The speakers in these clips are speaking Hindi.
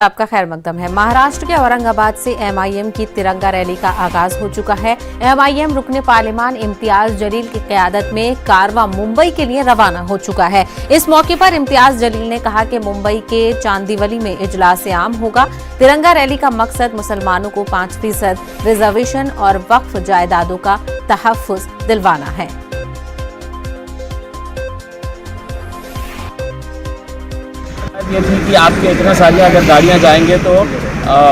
आपका खैर मकदम है। महाराष्ट्र के औरंगाबाद से एमआईएम की तिरंगा रैली का आगाज हो चुका है। एमआईएम रुकने पार्लिमान इम्तियाज जलील की क़यादत में कारवां मुंबई के लिए रवाना हो चुका है। इस मौके पर इम्तियाज जलील ने कहा कि मुंबई के चांदीवली में इजलास आम होगा। तिरंगा रैली का मकसद मुसलमानों को 5% रिजर्वेशन और वक्फ जायदादों का तहफ्फुज दिलवाना है। ये थी कि आपके इतना सारी अगर गाड़ियां जाएंगे तो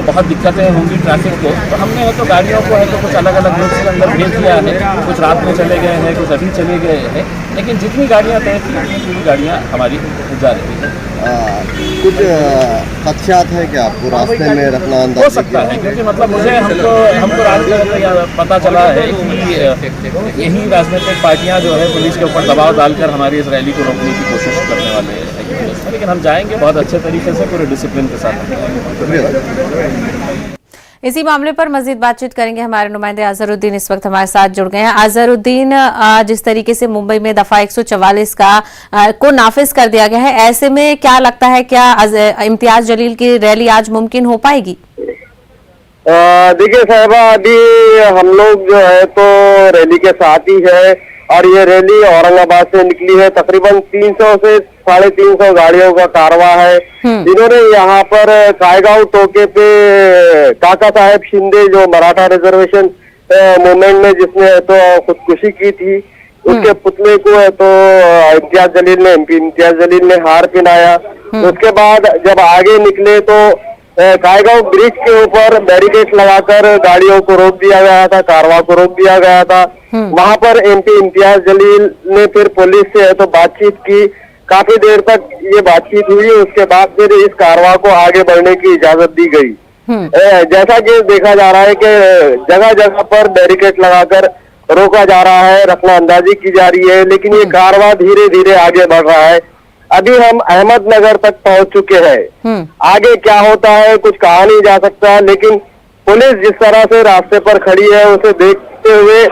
बहुत दिक्कतें होंगी ट्रैफिक को। तो हमने तो गाड़ियों को है तो कुछ अलग अलग रूट के अंदर भेज दिया है, कुछ रात में चले गए हैं, कुछ अभी चले गए हैं, लेकिन जितनी गाड़ियां तय थी उतनी पूरी गाड़ियां हमारी जा रही हैं। कुछ खदशात है क्या आपको रास्ते में रखना अंदाज हो सकता है, क्योंकि मतलब मुझे हमको रात पता चला है कि यही राजनीतिक पार्टियां जो है पुलिस के ऊपर दबाव डालकर हमारी इस रैली को रोकने की कोशिश करने वाले हैं, लेकिन हम जाएंगे बहुत अच्छे तरीके से पूरे डिसिप्लिन के साथ। इसी मामले पर मजीद बातचीत करेंगे। हमारे नुमाइंदे अजहरुद्दीन इस वक्त हमारे साथ जुड़ गए हैं। अजहरुद्दीन, जिस तरीके से मुंबई में दफा 144 को नाफिज कर दिया गया है, ऐसे में क्या लगता है, क्या इम्तियाज जलील की रैली आज मुमकिन हो पाएगी? देखिए साहिबा, अभी हम लोग जो है तो रैली के साथ ही है और ये रैली औरंगाबाद से निकली है। तकरीबन 300 से 350 गाड़ियों का कारवा है, जिन्होंने यहाँ पर कायगांव टोके पे काका साहेब शिंदे जो मराठा रिजर्वेशन मूवमेंट में जिसने तो खुदकुशी की थी, उसके पुतले को है तो एमपी इम्तियाज जलील ने हार पहनाया। उसके बाद जब आगे निकले तो कायगांव ब्रिज के ऊपर बैरिकेड लगाकर गाड़ियों को रोक दिया गया था, कारवां को रोक दिया गया था। वहां पर एमपी इम्तियाज जलील ने फिर पुलिस से तो बातचीत की, काफी देर तक ये बातचीत हुई। उसके बाद फिर इस कारवां को आगे बढ़ने की इजाजत दी गई। जैसा कि देखा जा रहा है कि जगह जगह पर बैरिकेड लगाकर रोका जा रहा है, रखना अंदाजी की जा रही है, लेकिन ये कारवां धीरे धीरे आगे बढ़ रहा है। अभी हम अहमदनगर तक पहुंच चुके हैं। आगे क्या होता है कुछ कहा नहीं जा सकता, लेकिन पुलिस जिस तरह से रास्ते पर खड़ी है उसे देखते हुए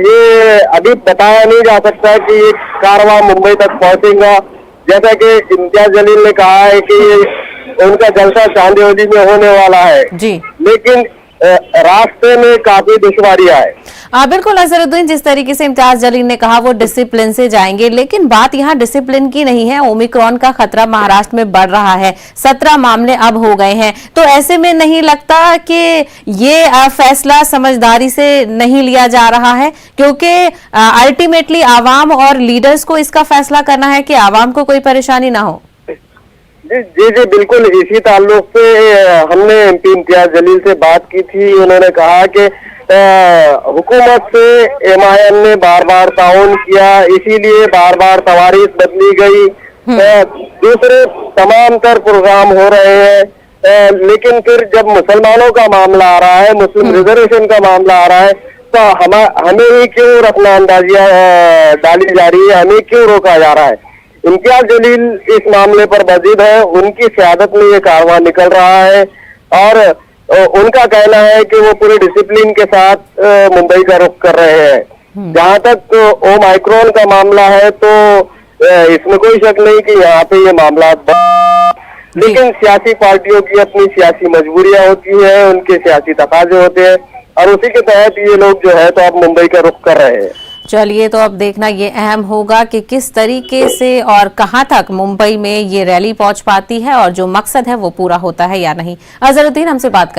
ये अभी बताया नहीं जा सकता कि ये कारवां मुंबई तक पहुंचेगा। जैसा कि इम्तियाज जलील ने कहा है कि ये उनका जलसा चांदीवली में होने वाला है जी, लेकिन रास्ते में काफी दुश्वारियां है। बिल्कुल अजहरुद्दीन, जिस तरीके से इम्तियाज जलील ने कहा वो डिसिप्लिन से जाएंगे, लेकिन बात यहाँ डिसिप्लिन की नहीं है। ओमिक्रॉन का खतरा महाराष्ट्र में बढ़ रहा है, 17 मामले अब हो गए हैं, तो ऐसे में नहीं लगता कि ये फैसला समझदारी से नहीं लिया जा रहा है? क्योंकि अल्टीमेटली आवाम और लीडर्स को इसका फैसला करना है कि आवाम को कोई परेशानी ना हो। जी जी बिल्कुल, इसी ताल्लुक से हमने एमपी इम्तियाज जलील से बात की थी। उन्होंने कहा कि हुकूमत से एमआईएम ने बार बार ताउन किया, इसीलिए बार बार तवारीख बदली गई, दूसरे तमाम तर प्रोग्राम हो रहे हैं, लेकिन फिर जब मुसलमानों का मामला आ रहा है, मुस्लिम रिजर्वेशन का मामला आ रहा है, तो हमें ही क्यों रखना अंदाजियां डाली जा रही है, हमें क्यों रोका जा रहा है? इम्तियाज जलील इस मामले पर बजीद है, उनकी क़यादत में ये कारवां निकल रहा है और उनका कहना है कि वो पूरे डिसिप्लिन के साथ मुंबई का रुख कर रहे हैं। जहां तक ओमाइक्रॉन का मामला है तो इसमें कोई शक नहीं कि यहाँ पे ये मामला, लेकिन सियासी पार्टियों की अपनी सियासी मजबूरियां होती है, उनके सियासी तकाजे होते हैं और उसी के तहत ये लोग जो है तो अब मुंबई का रुख कर रहे हैं। चलिए, तो अब देखना ये अहम होगा कि किस तरीके से और कहां तक मुंबई में ये रैली पहुंच पाती है और जो मकसद है वो पूरा होता है या नहीं। अजहरुद्दीन हमसे बात करने